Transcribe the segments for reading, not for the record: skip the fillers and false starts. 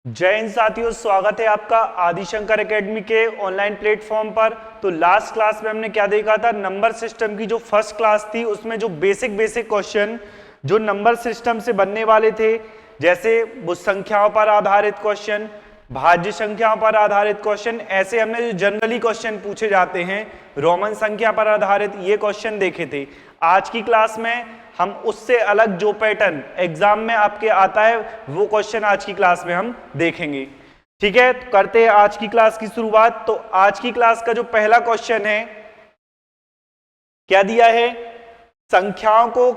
जय हिंद साथियों, स्वागत है आपका आदिशंकर एकेडमी के ऑनलाइन प्लेटफॉर्म पर। तो लास्ट क्लास में हमने क्या देखा था, नंबर सिस्टम की जो फर्स्ट क्लास थी उसमें जो बेसिक क्वेश्चन जो नंबर सिस्टम से बनने वाले थे, जैसे वो संख्याओं पर आधारित क्वेश्चन, भाज्य संख्याओं पर आधारित क्वेश्चन, ऐसे हमने जो जनरली क्वेश्चन पूछे जाते हैं रोमन संख्या पर आधारित, ये क्वेश्चन देखे थे। आज की क्लास में हम उससे अलग जो पैटर्न एग्जाम में आपके आता है वो क्वेश्चन आज की क्लास में हम देखेंगे। ठीक है, तो करते हैं आज की क्लास की शुरुआत। तो आज की क्लास का जो पहला क्वेश्चन है, क्या दिया है, संख्याओं को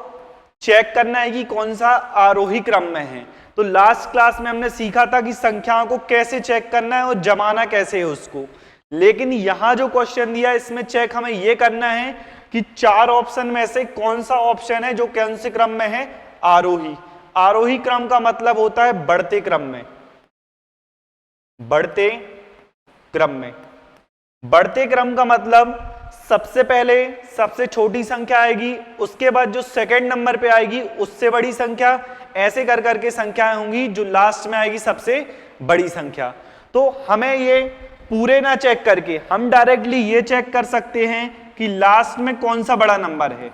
चेक करना है कि कौन सा आरोही क्रम में है। तो लास्ट क्लास में हमने सीखा था कि संख्याओं को कैसे चेक करना है और जमाना कैसे है उसको, लेकिन यहां जो क्वेश्चन दिया है इसमें चेक हमें यह करना है कि चार ऑप्शन में से कौन सा ऑप्शन है जो कौन से क्रम में है, आरोही। आरोही क्रम का मतलब होता है बढ़ते क्रम में, बढ़ते क्रम में। बढ़ते क्रम का मतलब सबसे पहले सबसे छोटी संख्या आएगी, उसके बाद जो सेकंड नंबर पे आएगी उससे बड़ी संख्या, ऐसे कर करके संख्याएं होंगी जो लास्ट में आएगी सबसे बड़ी संख्या। तो हमें ये पूरे ना चेक करके हम डायरेक्टली ये चेक कर सकते हैं कि लास्ट में कौन सा बड़ा नंबर है।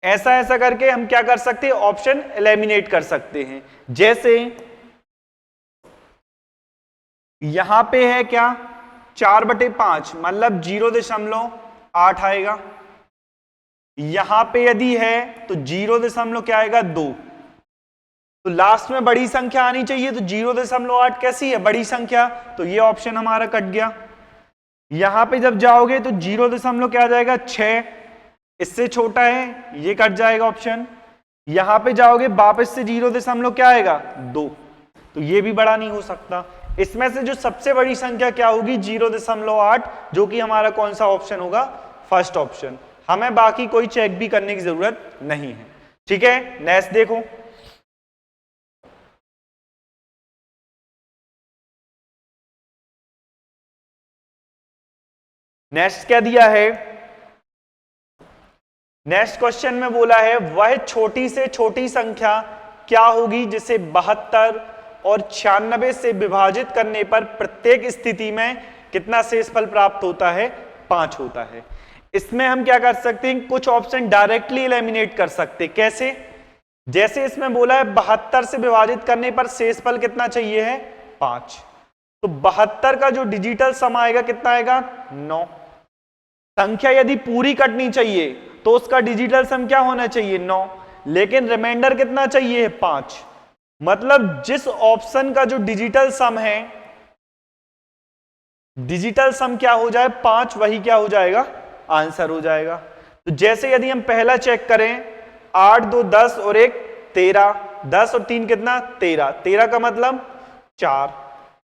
ऐसा करके हम क्या कर सकते हैं, ऑप्शन एलिमिनेट कर सकते हैं। जैसे यहां पे है क्या, 4/5 मतलब 0.8 आएगा। यहां पे यदि है तो 0 क्या आएगा, 2। तो लास्ट में बड़ी संख्या आनी चाहिए, तो 0.8 कैसी है, बड़ी संख्या, तो ये ऑप्शन हमारा कट गया। यहां पे जब जाओगे तो 0 क्या आ जाएगा, 6, इससे छोटा है, ये कट जाएगा ऑप्शन। यहां पे जाओगे वापस से 0 क्या आएगा, 2, तो ये भी बड़ा नहीं हो सकता। इसमें से जो सबसे बड़ी संख्या क्या होगी, 0.8, जो कि हमारा कौन सा ऑप्शन होगा, फर्स्ट ऑप्शन। हमें बाकी कोई चेक भी करने की जरूरत नहीं है। ठीक है, नेक्स्ट देखो। नेक्स्ट क्या दिया है, नेक्स्ट क्वेश्चन में बोला है वह छोटी से छोटी संख्या क्या होगी जिसे 72 और 96 से विभाजित करने पर प्रत्येक स्थिति में कितना शेषफल प्राप्त होता है, 5 होता है। इसमें हम क्या कर सकते हैं, कुछ ऑप्शन डायरेक्टली एलिमिनेट कर सकते। कैसे, जैसे इसमें बोला है 72 से विभाजित करने पर शेषफल कितना चाहिए है, 5। तो 72 का जो डिजिटल सम आएगा कितना आएगा, 9। संख्या यदि पूरी कटनी चाहिए तो उसका डिजिटल सम क्या होना चाहिए, 9, लेकिन रिमाइंडर कितना चाहिए, 5। मतलब जिस ऑप्शन का जो डिजिटल सम है, डिजिटल सम क्या हो जाए, 5, वही क्या हो जाएगा, आंसर हो जाएगा। तो जैसे यदि हम पहला चेक करें, 8 2 10 और 1 13, 10 और 3 कितना, 13, 13 का मतलब 4।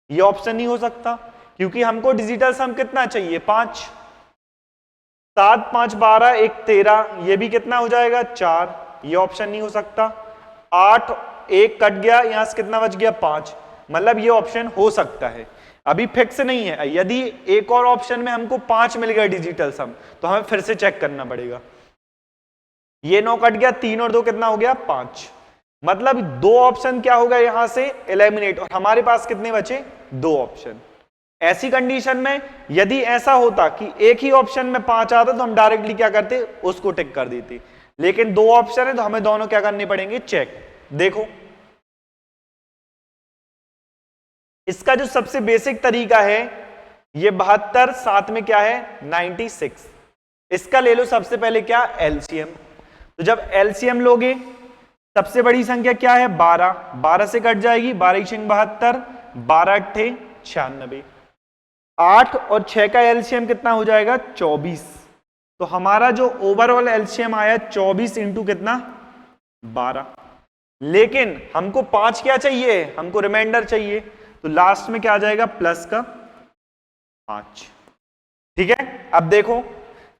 ये ऑप्शन नहीं हो सकता क्योंकि हमको डिजिटल सम कितना चाहिए, 5। 7 5 12 1 13, ये भी कितना हो जाएगा, 4। ये ऑप्शन नहीं हो सकता। 8 1 कट गया, यहां से कितना बच गया, 5, मतलब ये ऑप्शन हो सकता है, अभी फिक्स नहीं है। यदि एक और ऑप्शन में हमको 5 मिल गया डिजिटल सम, तो हमें फिर से चेक करना पड़ेगा। ये 9 कट गया, 3 और 2 कितना हो गया, 5, मतलब 2 ऑप्शन क्या होगा यहां से एलिमिनेट, और हमारे पास कितने बचे, 2 ऑप्शन। ऐसी कंडीशन में यदि ऐसा होता कि एक ही ऑप्शन में 5 आता तो हम डायरेक्टली क्या करते, उसको टिक कर देते, लेकिन 2 ऑप्शन है तो हमें दोनों क्या करने पड़ेंगे, चेक। देखो, इसका जो सबसे बेसिक तरीका है, ये 72 साथ में क्या है, 96। इसका ले लो सबसे पहले क्या, एलसीएम। तो जब एलसीएम लोगे, सबसे बड़ी संख्या क्या है, 12, 12 से कट जाएगी, 12 72, 12 8 96, 8 और 6 का एलसीएम कितना हो जाएगा, 24। तो हमारा जो ओवरऑल एलसीएम आया 24 इंटू कितना, 12। लेकिन हमको 5 क्या चाहिए, हमको रिमाइंडर चाहिए, तो लास्ट में क्या आ जाएगा, प्लस का 5। ठीक है, अब देखो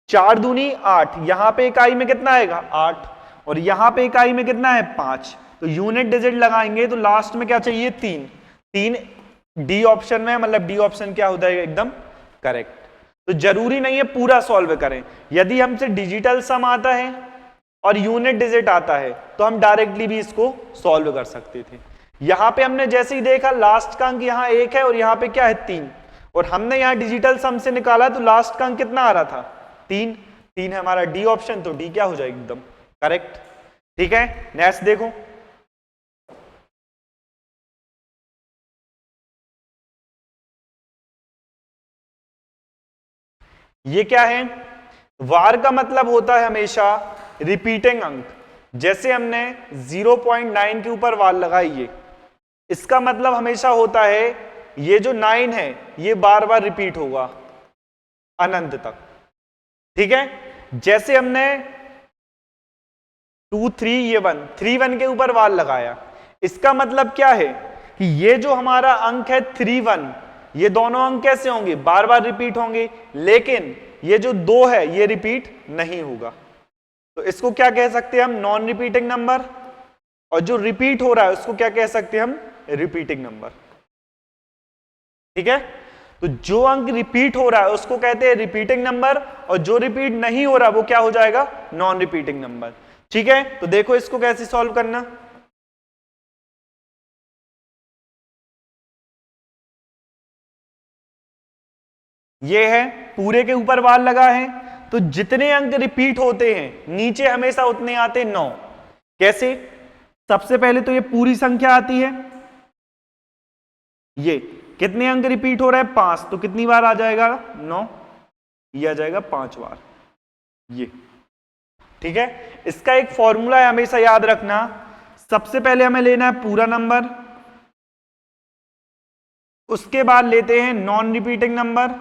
4 दूनी 8, यहां पे इकाई में कितना आएगा, 8, और यहां पे इकाई में कितना है, 5। तो यूनिट डिजिट लगाएंगे तो लास्ट में क्या चाहिए, 3। 3 डी ऑप्शन में, मतलब डी ऑप्शन क्या होता है, एकदम करेक्ट। तो जरूरी नहीं है पूरा सॉल्व करें, यदि हमसे डिजिटल सम आता है और यूनिट डिजिट आता है तो हम डायरेक्टली भी इसको सॉल्व कर सकते थे। यहां पे हमने जैसे ही देखा लास्ट का अंक यहां 1 है और यहां पे क्या है 3, और हमने यहां डिजिटल सम से निकाला तो लास्ट का अंक कितना आ रहा था 3 है हमारा डी ऑप्शन, तो डी क्या हो जाएगा एकदम करेक्ट। ठीक है, नेक्स्ट देखो, ये क्या है, वार का मतलब होता है हमेशा रिपीटिंग अंक। जैसे हमने 0.9 के ऊपर वार लगाई है, इसका मतलब हमेशा होता है ये जो 9 है ये बार बार रिपीट होगा अनंत तक। ठीक है, जैसे हमने 2 3 ये 1 3 1 के ऊपर वार लगाया, इसका मतलब क्या है कि ये जो हमारा अंक है 3 1, ये दोनों अंक कैसे होंगे बार बार रिपीट होंगे, लेकिन ये जो 2 है ये रिपीट नहीं होगा। तो इसको क्या कह सकते हैं हम, नॉन रिपीटिंग नंबर, और जो रिपीट हो रहा है उसको क्या कह सकते हैं हम, रिपीटिंग नंबर। ठीक है, तो जो अंक रिपीट हो रहा है उसको कहते हैं रिपीटिंग नंबर, और जो रिपीट नहीं हो रहा वो क्या हो जाएगा, नॉन रिपीटिंग नंबर। ठीक है, तो देखो इसको कैसे सॉल्व करना। ये है पूरे के ऊपर वार लगा है, तो जितने अंक रिपीट होते हैं नीचे हमेशा उतने आते 9। कैसे, सबसे पहले तो ये पूरी संख्या आती है, ये कितने अंक रिपीट हो रहा है 5, तो कितनी बार आ जाएगा 9, ये आ जाएगा 5 बार ये। ठीक है, इसका एक फॉर्मूला है हमेशा याद रखना, सबसे पहले हमें लेना है पूरा नंबर, उसके बाद लेते हैं नॉन रिपीटिंग नंबर।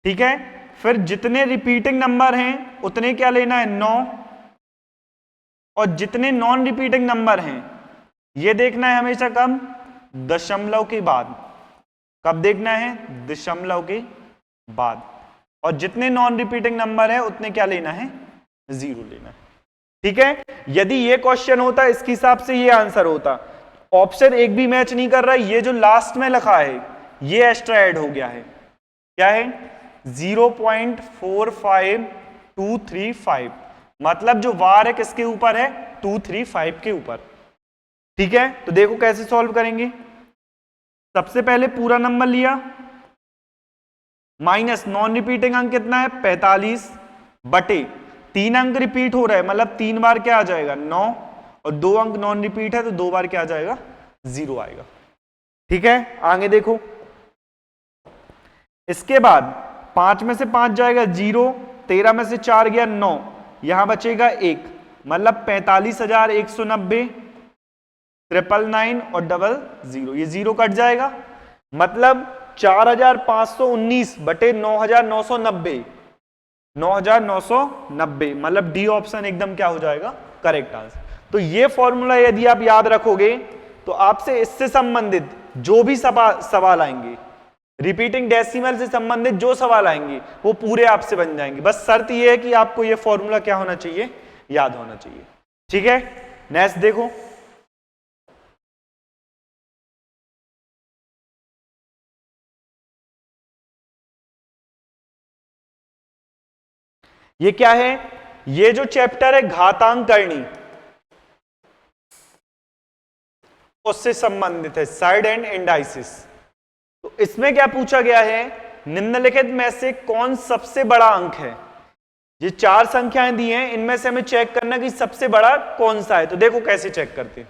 ठीक है, फिर जितने रिपीटिंग नंबर हैं उतने क्या लेना है 9, और जितने नॉन रिपीटिंग नंबर हैं ये देखना है हमेशा कब, दशमलव के बाद। कब देखना है, दशमलव के बाद। और जितने नॉन रिपीटिंग नंबर है उतने क्या लेना है, 0 लेना है। ठीक है, यदि ये क्वेश्चन होता इसके हिसाब से ये आंसर होता। ऑप्शन एक भी मैच नहीं कर रहा है, ये जो लास्ट में लिखा है ये एक्स्ट्रा ऐड हो गया है, क्या है 0.45235, मतलब जो वार है किसके ऊपर है, 235 के ऊपर। ठीक है, तो देखो कैसे सॉल्व करेंगे। सबसे पहले पूरा नंबर लिया, माइनस नॉन रिपीटिंग अंक कितना है 45 बटे 3 अंक रिपीट हो रहा है, मतलब 3 बार क्या आ जाएगा 9, और 2 अंक नॉन रिपीट है तो 2 बार क्या आ जाएगा 0 आएगा। ठीक है, आगे देखो, इसके बाद 5 में से 5 जाएगा 0, 13 में से 4 गया 9, यहां बचेगा 1, मतलब 45,190, 999 और 00, ये 0 कट जाएगा, मतलब 4,519 बटे 9,990, 9,990, मतलब डी ऑप्शन एकदम क्या हो जाएगा करेक्ट आंसर। तो ये फॉर्मूला यदि आप याद रखोगे तो आपसे इससे संबंधित जो भी सवाल आएंगे, रिपीटिंग डेसिमल से संबंधित जो सवाल आएंगे वो पूरे आपसे बन जाएंगे। बस शर्त ये है कि आपको ये फॉर्मूला क्या होना चाहिए, याद होना चाहिए। ठीक है, नेक्स्ट देखो, ये क्या है, ये जो चैप्टर है घातांक करनी उससे संबंधित है, साइड एंड इंडाइसिस। तो इसमें क्या पूछा गया है, निम्नलिखित में से कौन सबसे बड़ा अंक है। ये 4 संख्याएं दी हैं, इनमें से हमें चेक करना कि सबसे बड़ा कौन सा है। तो देखो कैसे चेक करते हैं।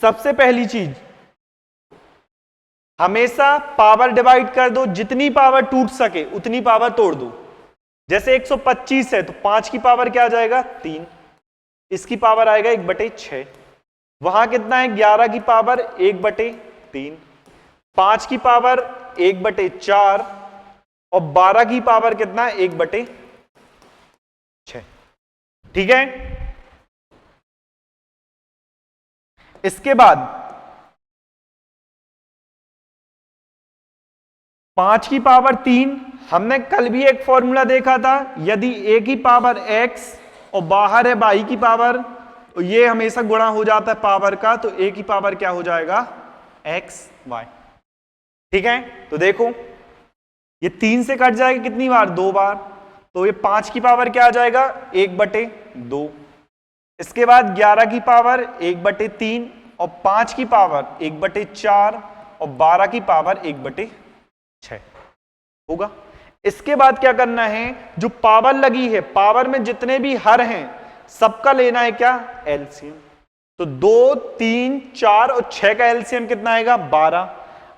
सबसे पहली चीज, हमेशा पावर डिवाइड कर दो, जितनी पावर टूट सके उतनी पावर तोड़ दो। जैसे 125 है तो 5 की पावर क्या आ जाएगा 3, इसकी पावर आएगा 1/6। वहां कितना है 11 की पावर 1/3, 5 की पावर 1/4 और 12 की पावर कितना है 1/6। ठीक है, इसके बाद 5 की पावर 3, हमने कल भी एक फॉर्मूला देखा था, यदि a की पावर x और बाहर है y की पावर, तो ये हमेशा गुणा हो जाता है पावर का, तो a की पावर क्या हो जाएगा xy। ठीक है, तो देखो ये 3 से कट जाएगा कितनी बार, 2 बार, तो ये 5 की पावर क्या आ जाएगा 1/2। इसके बाद 11 की पावर 1/3 और 5 की पावर 1/4 और 12 की पावर 1/6 होगा। इसके बाद क्या करना है, जो पावर लगी है, पावर में जितने भी हर हैं सबका लेना है क्या एलसीएम। तो 2, 3, 4 और 6 का एलसीएम कितना आएगा 12।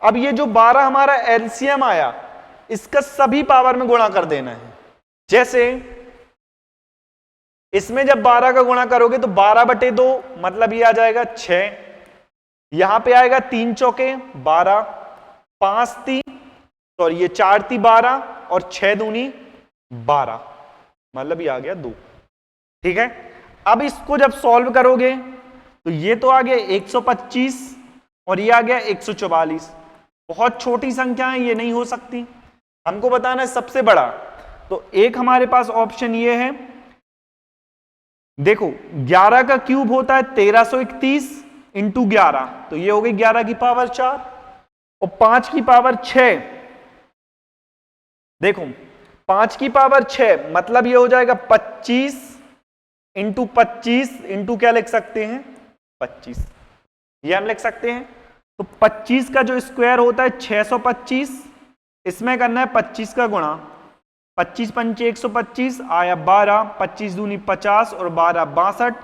अब ये जो 12 हमारा एलसीएम आया इसका सभी पावर में गुणा कर देना है। जैसे इसमें जब 12 का गुणा करोगे तो 12/2 मतलब ये आ जाएगा 6, यहां पे आएगा 3 चौके 12, 5 3 और ये 4 3 12 और 6 दूनी 12 मतलब ये आ गया 2। ठीक है, अब इसको जब सॉल्व करोगे तो ये तो आ गया 125 और ये आ गया 144। बहुत छोटी संख्या है, ये नहीं हो सकती, हमको बताना है सबसे बड़ा। तो एक हमारे पास ऑप्शन ये है, देखो 11 का क्यूब होता है 1331 इंटू 11, तो ये हो गई 11 की पावर 4 और 5 की पावर 6। देखो 5 की पावर 6 मतलब ये हो जाएगा 25 इंटू 25 इंटू क्या लिख सकते हैं 25, ये हम लिख सकते हैं। तो 25 का जो स्क्वायर होता है 625, इसमें करना है 25 का गुणा, 25 पंचे 125 आया 12, 25 दूनी 50 और 12 62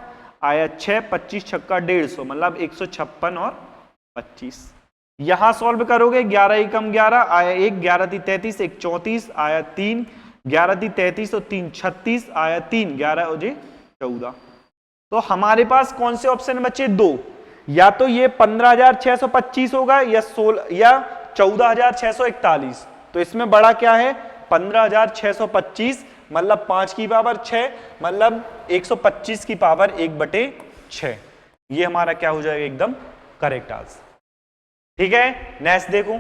आया 6, 25 छक्का 150 मतलब 156 और 25। यहां सॉल्व करोगे 11 एकम 11 आया 1, 11 ती 33 1 34 आया 3, 11 ती 33 और 3 36 आया 3, 11 हो जे 14। तो हमारे पास कौन से ऑप्शन बचे 2, या तो ये 15,625 होगा या 14,641। तो इसमें बड़ा क्या है 15,625 मतलब 5 की पावर 6 मतलब 125 की पावर 1/6। ये हमारा क्या हो जाएगा एकदम करेक्ट आंसर। ठीक है, नेक्स्ट देखो,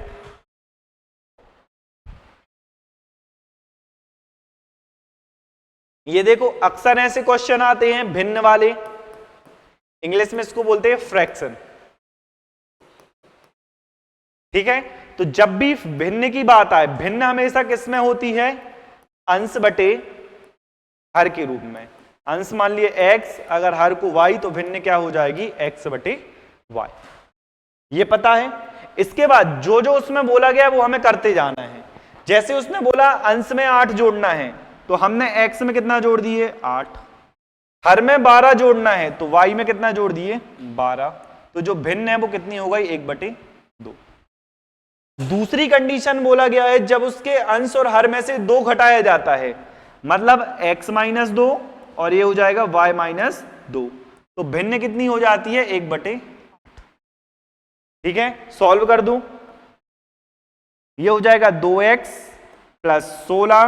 ये देखो अक्सर ऐसे क्वेश्चन आते हैं भिन्न वाले, इंग्लिश में इसको बोलते हैं फ्रैक्शन। ठीक है, तो जब भी भिन्न की बात आए, भिन्न हमेशा किसमें होती है अंश बटे हर के रूप में। अंश मान लिए x, अगर हर को y तो भिन्न क्या हो जाएगी x/y। ये पता है। इसके बाद जो जो उसमें बोला गया वो हमें करते जाना है। जैसे उसने बोला अंश में 8 जोड़ना है तो हमने x में कितना जोड़ दिए 8, हर में 12 जोड़ना है तो y में कितना जोड़ दिए 12। तो जो भिन्न है वो कितनी हो गई 1/2। दूसरी कंडीशन बोला गया है जब उसके अंश और हर में से 2 घटाया जाता है, मतलब x-2 और ये हो जाएगा y-2, तो भिन्न कितनी हो जाती है 1/8। ठीक है, सॉल्व कर दूं, ये हो जाएगा 2x + 16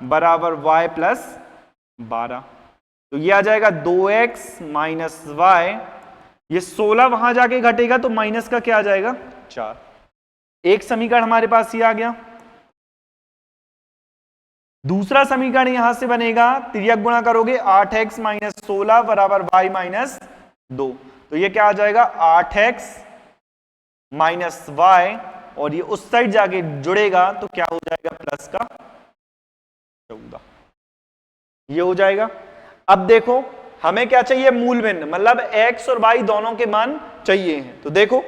बराबर y + 12। तो ये आ जाएगा 2x - y, ये 16 वहां जाके घटेगा तो माइनस का क्या आ जाएगा 4। एक समीकरण हमारे पास ये आ गया। दूसरा समीकरण यहां से बनेगा, तिर्यक गुणा करोगे 8x - 16 बराबर y - 2, तो ये क्या आ जाएगा 8x - y और ये उस साइड जाके जुड़ेगा तो क्या हो जाएगा प्लस का 14, ये हो जाएगा। अब देखो हमें क्या चाहिए मूल भिन्न, मतलब x और y दोनों के मान चाहिए हैं। तो देखो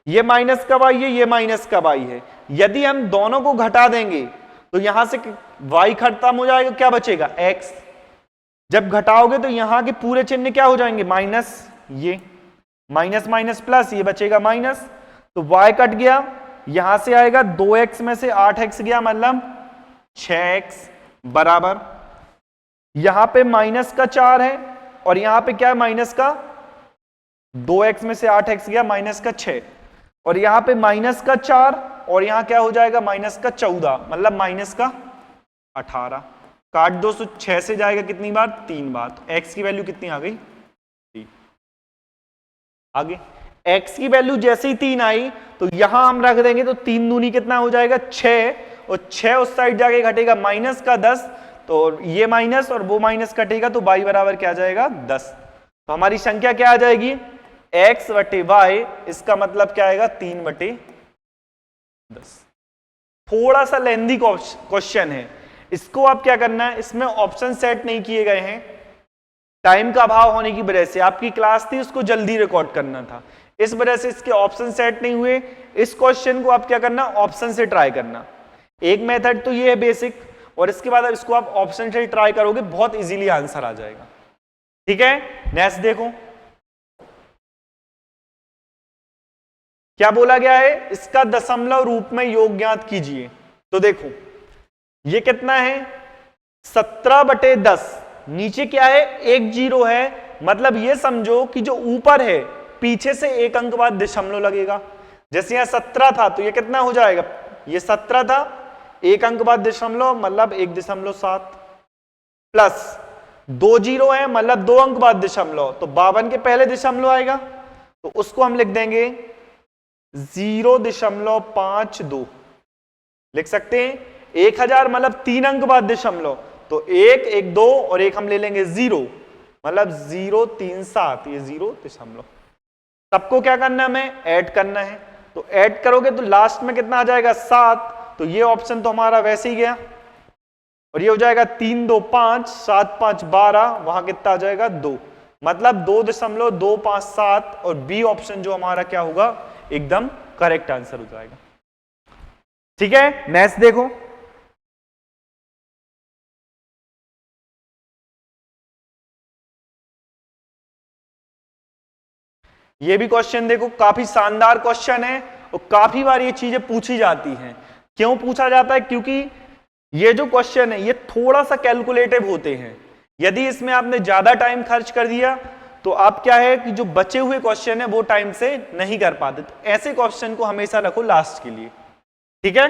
ये माइनस का y है, ये माइनस का y है, यदि हम दोनों को घटा देंगे तो यहां से y खत्म हो जाएगा, क्या बचेगा x। जब घटाओगे तो यहां के पूरे चिन्ह क्या हो जाएंगे माइनस, ये माइनस माइनस प्लस, ये बचेगा माइनस, तो y कट गया, यहां से आएगा 2x में से 8x गया मतलब 6x बराबर, यहां पे माइनस का 4 है और यहां पे क्या है माइनस का 2x में से 8x गया माइनस का 6 और यहां पे माइनस का 4 और यहां क्या हो जाएगा माइनस का 14 मतलब माइनस का 18। काट दो तो 6 से जाएगा कितनी बार 3 बार, तो x की वैल्यू कितनी आ गई 3। आगे x की वैल्यू जैसे ही 3 आई तो यहां हम रख देंगे तो 3 दूनी कितना हो जाएगा 6 और 6 उस साइड जाके घटेगा माइनस का 10, तो ये माइनस और वो माइनस कटेगा तो y बराबर क्या आ जाएगा 10। तो हमारी संख्या क्या आ जाएगी x/y, इसका मतलब क्या आएगा 3/10। थोड़ा सा लेंदी क्वेश्चन है, इसको आप क्या करना है, इसमें ऑप्शन सेट नहीं किए गए हैं, टाइम का अभाव होने की वजह से, आपकी क्लास थी उसको जल्दी रिकॉर्ड करना था, इस वजह से इसके ऑप्शन सेट नहीं हुए। इस क्वेश्चन को आप क्या करना, ऑप्शन से ट्राई करना। एक मेथड तो ये है बेसिक, और इसके बाद अब इसको आप ऑप्शन से ट्राई करोगे, बहुत इजीली आंसर आ जाएगा। ठीक है, नेक्स्ट देखो क्या बोला गया है, इसका दशमलव रूप में योग ज्ञात कीजिए। तो देखो ये कितना है, 17/10, नीचे क्या है, एक जीरो है, मतलब ये समझो कि जो ऊपर है पीछे से एक अंक बाद दशमलव लगेगा। जैसे यहां 17 था तो ये कितना हो जाएगा, ये 17 था, एक अंक बाद दशमलव मतलब 1.7 प्लस 2 जीरो है मतलब 2 अंक बाद दशमलव, तो 52 के पहले दशमलव आएगा, तो उसको हम लिख देंगे 0.52 लिख सकते हैं। 1000 मतलब 3 अंक बाद दशमलव, तो 1 1 2 और एक हम ले लेंगे 0 मतलब 0.37, ये 0 सबको क्या करना है, हमें ऐड करना है। तो ऐड करोगे तो लास्ट में कितना आ जाएगा 7, तो ये ऑप्शन तो हमारा वैसे ही गया, और ये हो जाएगा 3 2 5 7 5 12, वहां कितना आ जाएगा 2, मतलब 2.257, और बी ऑप्शन जो हमारा क्या होगा, एकदम करेक्ट आंसर हो जाएगा। ठीक है, नेक्स्ट देखो ये भी क्वेश्चन देखो, काफी शानदार क्वेश्चन है और काफी बार ये चीजें पूछी जाती हैं। क्यों पूछा जाता है, क्योंकि ये जो क्वेश्चन है ये थोड़ा सा कैलकुलेटिव होते हैं। यदि इसमें आपने ज्यादा टाइम खर्च कर दिया तो आप क्या है कि जो बचे हुए क्वेश्चन है वो टाइम से नहीं कर पाते, तो ऐसे क्वेश्चन को हमेशा रखो लास्ट के लिए। ठीक है,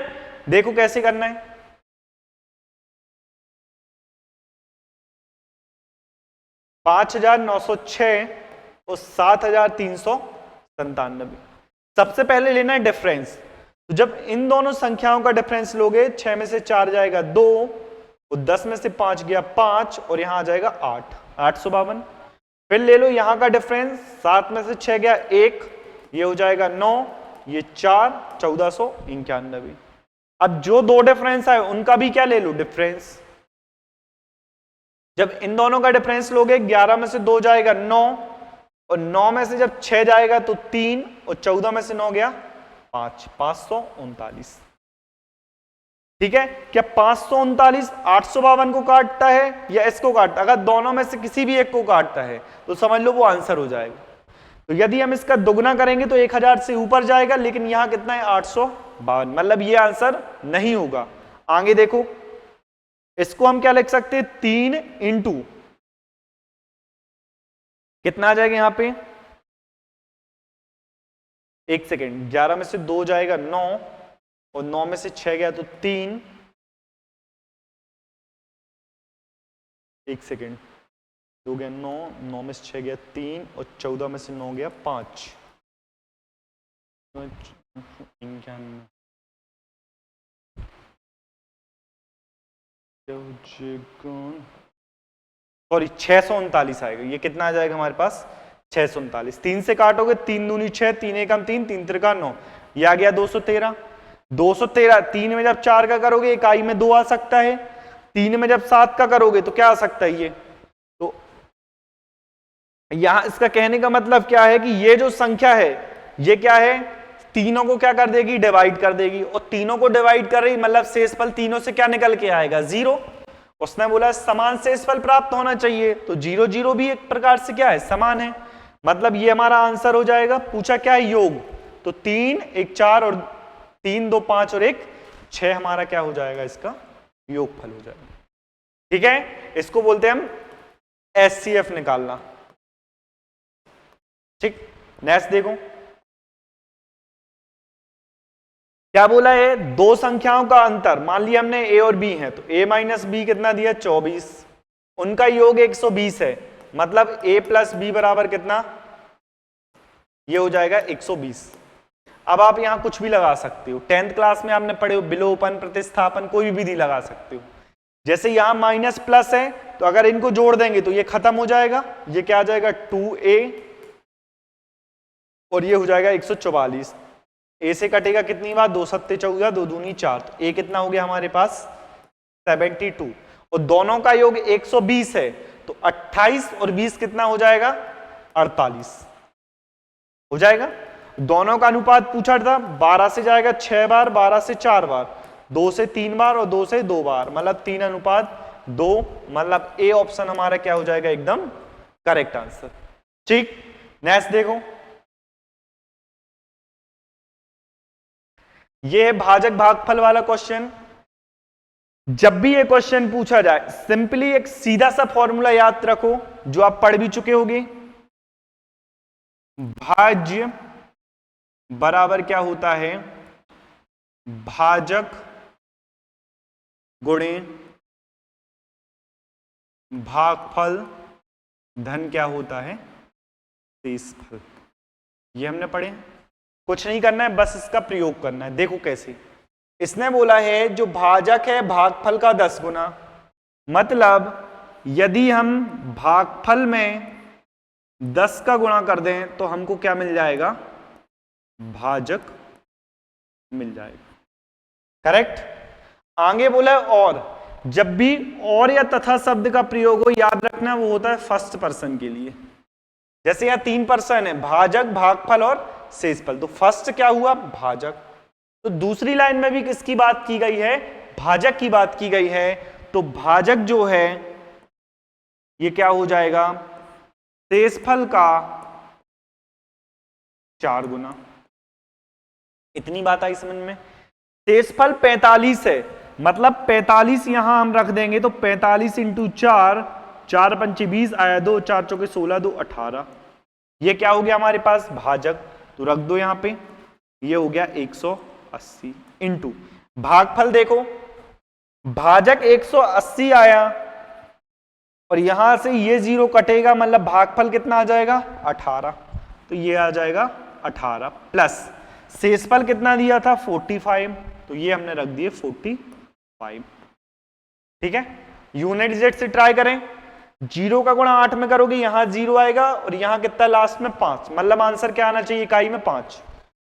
देखो कैसे करना है। $5,906 और 7,397। सबसे पहले लेना है डिफरेंस, तो जब इन दोनों संख्याओं का डिफरेंस लोगे, 6 में से 4 जाएगा 2, और 10 में से 5 गया 5, और यहां आ जाएगा 8, 852। फिर ले लो यहां का डिफरेंस, 7 में से 6 गया 1, ये हो जाएगा 9, ये 4, 1491। अब जो दो डिफरेंस आए उनका भी क्या ले लो, डिफरेंस। जब इन दोनों का डिफरेंस लोगे, 11 में से 2 जाएगा 9, और 9 में से जब 6 जाएगा तो 3, और 14 में से 9 गया 5, 539। ठीक है, क्या 539 852 को काटता है या इसको काटता है? अगर दोनों में से किसी भी एक को काटता है तो समझ लो वो आंसर हो जाएगा। तो यदि हम इसका दुगना करेंगे तो 1000 से ऊपर जाएगा, लेकिन यहां कितना है 852, मतलब ये आंसर नहीं होगा। आगे देखो, इसको हम क्या लिख सकते हैं, 3 इंटू कितना आ जाएगा यहां पे, एक सेकेंड, 11 में से 2 जाएगा 9, और 9 में से 6 गया तो 3, एक सेकेंड, 2 गया 9, 9 में से 6 गया 3, और 14 में से 9 गया 5, 51, सॉरी 639 आएगा। ये कितना आ जाएगा हमारे पास, 639। 3 से काटोगे, 3 दूनी 6, 3 एकम 3, 3 त्रिका 9, ये आ गया 213। 213 3 में जब 4 का करोगे इकाई में 2 आ सकता है, 3 में जब 7 का करोगे तो क्या आ सकता है ये। तो यहां इसका कहने का मतलब क्या है कि ये जो संख्या है ये क्या है, तीनों को क्या कर देगी, डिवाइड कर देगी, और तीनों को डिवाइड कर रही मतलब शेषफल तीनों से क्या निकल के आएगा, 0। उसने बोला समान शेषफल प्राप्त होना चाहिए, तो 0 0 भी एक प्रकार से क्या है, समान है, मतलब ये हमारा आंसर हो जाएगा। पूछा क्या है, योग, तो 3 1 4 और 3 2 5 और 1 6 हमारा क्या हो जाएगा, इसका योगफल हो जाएगा। ठीक है, इसको बोलते हैं हम एचसीएफ निकालना। ठीक, नेक्स्ट देखो क्या बोला है, दो संख्याओं का अंतर, मान लिया हमने ए और बी है, तो ए माइनस बी कितना दिया 24, उनका योग 120 है, मतलब ए प्लस बी बराबर कितना, ये हो जाएगा 120। अब आप यहां कुछ भी लगा सकते हो, 10th क्लास में आपने पढ़े हो विलोपन, प्रतिस्थापन, कोई भी विधि लगा सकते हो। जैसे यहां माइनस प्लस है तो अगर इनको जोड़ देंगे तो ये खत्म हो जाएगा, ये क्या आ जाएगा 2a, और ये हो जाएगा 144। ए से कटेगा कितनी बार, 2 सत्ते 14, 2 दूनी 4, तो ए कितना हो गया हमारे पास 72 और दोनों का योग 120 है, तो 28 और 20 कितना हो जाएगा? 48 हो जाएगा। दोनों का अनुपात पूछा था, 12 से जाएगा 6 बार, 12 से 4 बार, 2 से 3 बार और 2 से 2 बार, मतलब 3:2, मतलब ए ऑप्शन हमारा क्या हो जाएगा? एकदम करेक्ट आंसर। ठीक, नेक्स्ट देखो, ये है भाजक भागफल वाला क्वेश्चन। जब भी ये क्वेश्चन पूछा जाए सिंपली एक सीधा सा फॉर्मूला याद रखो जो आप पढ़ भी चुके होंगे। भाज्य बराबर क्या होता है? भाजक गुणे भागफल धन क्या होता है? शेषफल। ये हमने पढ़े, कुछ नहीं करना है, बस इसका प्रयोग करना है। देखो कैसे, इसने बोला है जो भाजक है भागफल का 10 गुना, मतलब यदि हम भागफल में 10 का गुणा कर दें तो हमको क्या मिल जाएगा? भाजक मिल जाएगा। करेक्ट। आगे बोला है और, जब भी और या तथा शब्द का प्रयोग हो याद रखना वो होता है फर्स्ट पर्सन के लिए। जैसे यहां 3 पर्सन है, भाजक, भागफल और शेषफल, तो फर्स्ट क्या हुआ? भाजक। तो दूसरी लाइन में भी किसकी बात की गई है? भाजक की बात की गई है। तो भाजक जो है ये क्या हो जाएगा? शेषफल का 4 गुना। इतनी बात आई समझ में? शेषफल 45 है, मतलब 45 यहां हम रख देंगे तो 45 इंटू 4, 4 पंचे 20 आया 2, 4 चौके 16, 2 18। ये क्या हो गया हमारे पास? भाजक। तो रख दो यहां पे, ये हो गया 180 इंटू भागफल। देखो भाजक 180 आया और यहां से ये 0 कटेगा, मतलब भागफल कितना आ जाएगा? 18। तो ये आ जाएगा 18 प्लस शेषफल कितना दिया था? 45, तो ये हमने रख दिए 45। ठीक है, यूनिट डिजिट से ट्राई करें। 0 का गुणा 8 में करोगे, यहां 0 आएगा और यहां कितना लास्ट में? 5, मतलब आंसर क्या आना चाहिए? इकाई में 5।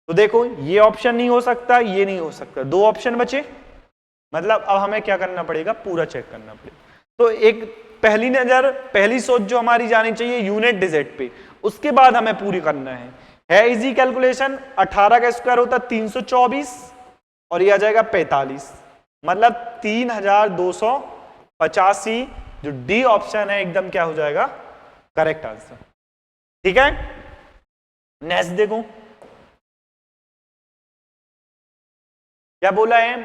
तो देखो ये ऑप्शन नहीं हो सकता, ये नहीं हो सकता, 2 ऑप्शन बचे, मतलब अब हमें क्या करना पड़ेगा? पूरा चेक करना पड़ेगा। तो एक पहली नजर, पहली सोच जो हमारी जानी चाहिए यूनिट डिजिट पे, उसके बाद हमें पूरी करना है इजी कैलकुलेशन। 18 का स्क्वायर होता है 324 और ये आ जाएगा 45, मतलब 3285। जो डी ऑप्शन है एकदम क्या हो जाएगा? Correct answer. ठीक है, नेक्स्ट देखो क्या बोला है?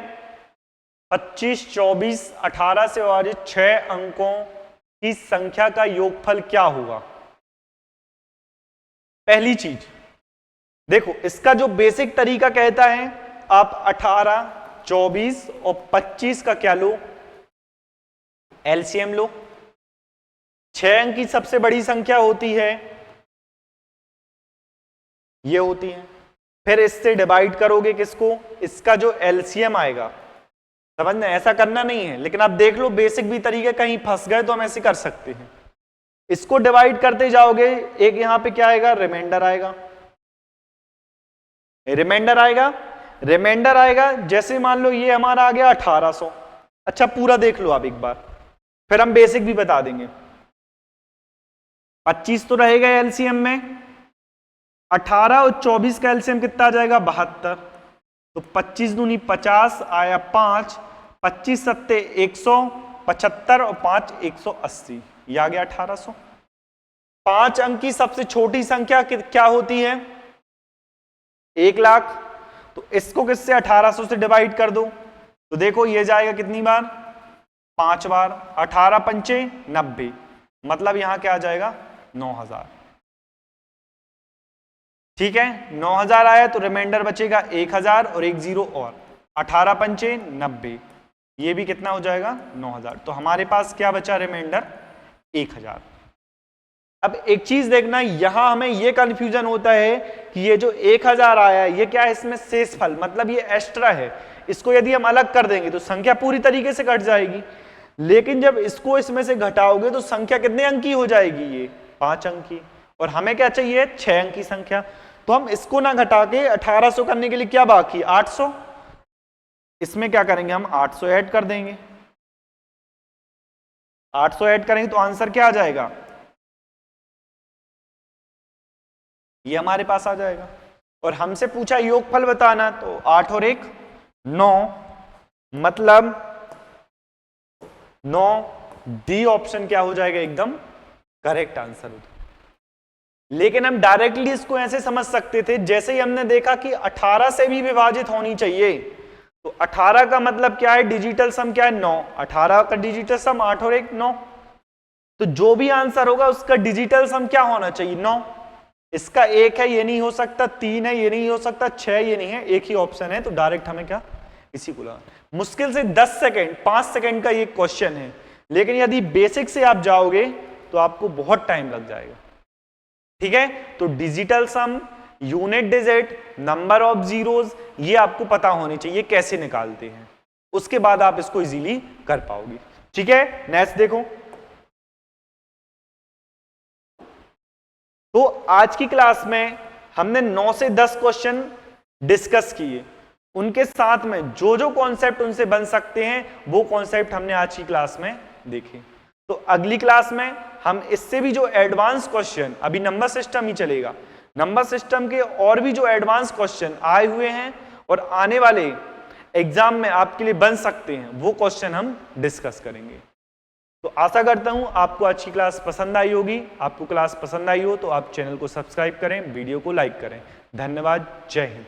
25, 24, 18 से विभाजित 6 अंकों की संख्या का योगफल क्या होगा? पहली चीज देखो, इसका जो बेसिक तरीका कहता है आप 18, 24 और 25 का क्या लो? एलसीएम लो। 6 अंक की सबसे बड़ी संख्या होती है, ये होती है, फिर इससे डिवाइड करोगे किसको? इसका जो एलसीएम आएगा। समझना, ऐसा करना नहीं है, लेकिन आप देख लो बेसिक भी तरीके, कहीं फंस गए तो हम ऐसे कर सकते हैं। इसको डिवाइड करते जाओगे, एक यहां पे क्या आएगा? रिमाइंडर आएगा। रिमाइंडर आएगा, रिमाइंडर आएगा। जैसे मान लो ये हमारा आ गया 1800। अच्छा पूरा देख लो आप एक बार, फिर हम बेसिक भी बता देंगे। 25 तो रहेगा एलसीएम में, 18 और 24 का एलसीएम कितना आ जाएगा? 72। तो 25 दूनी 50 आया 5, 25 सत्ते 175 और 5 180, ये आ गया 1800। 5 अंक की सबसे छोटी संख्या क्या होती है? 1 लाख। तो इसको किससे? 1800 से डिवाइड कर दो, तो देखो ये जाएगा कितनी बार? 5 बार। 18 पंचे 90, मतलब यहां क्या आ जाएगा? 9000। ठीक है, 9000 आया तो रिमाइंडर बचेगा 1000 और 1 0 और 18 पंचे 90, ये भी कितना हो जाएगा? 9000। तो हमारे पास क्या बचा? रिमाइंडर 1000। अब एक चीज देखना, यहां हमें यह कंफ्यूजन होता है कि ये जो 1000 आया ये क्या है? इसमें शेषफल, मतलब ये एक्स्ट्रा है। इसको यदि हम अलग कर देंगे तो संख्या पूरी तरीके से घट जाएगी, लेकिन जब इसको इसमें से घटाओगे तो संख्या कितने अंक की हो जाएगी? ये 5 अंक की। और हमें क्या चाहिए? 6 अंक की संख्या। तो हम इसको ना घटा के 1800 करने के लिए क्या बाकी? 800। इसमें क्या करेंगे हम? 800 ऐड कर देंगे, 800 ऐड करेंगे तो आंसर क्या आ जाएगा, ये हमारे पास आ जाएगा। और हमसे पूछा योगफल बताना, तो 8 और 1 9, मतलब 9, डी ऑप्शन क्या हो जाएगा, एकदम करेक्ट आंसर होता। लेकिन हम डायरेक्टली इसको ऐसे समझ सकते थे, जैसे ही हमने देखा कि 18 से भी विभाजित होनी चाहिए, तो 18 का मतलब क्या है, डिजिटल सम क्या है 9, 18 का डिजिटल सम 8 और 1 9, तो जो भी आंसर होगा उसका डिजिटल सम क्या होना चाहिए 9। इसका 1 है, ये नहीं हो सकता, 3 है, ये नहीं हो सकता, 6 ये नहीं है, एक ही ऑप्शन है, तो डायरेक्ट हमें क्या इसी को लगा। मुश्किल से 10 सेकेंड 5 सेकेंड का ये क्वेश्चन है, लेकिन यदि बेसिक से आप जाओगे तो आपको बहुत टाइम लग जाएगा। ठीक है, तो digital sum, unit digit, number of zeros, ये आपको पता होने चाहिए कैसे निकालते हैं, उसके बाद आप इसको इजीली कर पाओगे। ठीक है, नेक्स्ट देखो। तो आज की क्लास में हमने 9 से 10 क्वेश्चन डिस्कस किए, उनके साथ में जो जो कॉन्सेप्ट उनसे बन सकते हैं वो कॉन्सेप्ट हमने आज की क्लास में देखे। तो अगली क्लास में हम इससे भी जो एडवांस क्वेश्चन, अभी नंबर सिस्टम ही चलेगा, नंबर सिस्टम के और भी जो एडवांस क्वेश्चन आए हुए हैं और आने वाले एग्जाम में आपके लिए बन सकते हैं, वो क्वेश्चन हम डिस्कस करेंगे। तो आशा करता हूं आपको आज की क्लास पसंद आई होगी। आपको क्लास पसंद आई हो तो आप चैनल को सब्सक्राइब करें, वीडियो को लाइक करें। धन्यवाद, जय हिंद।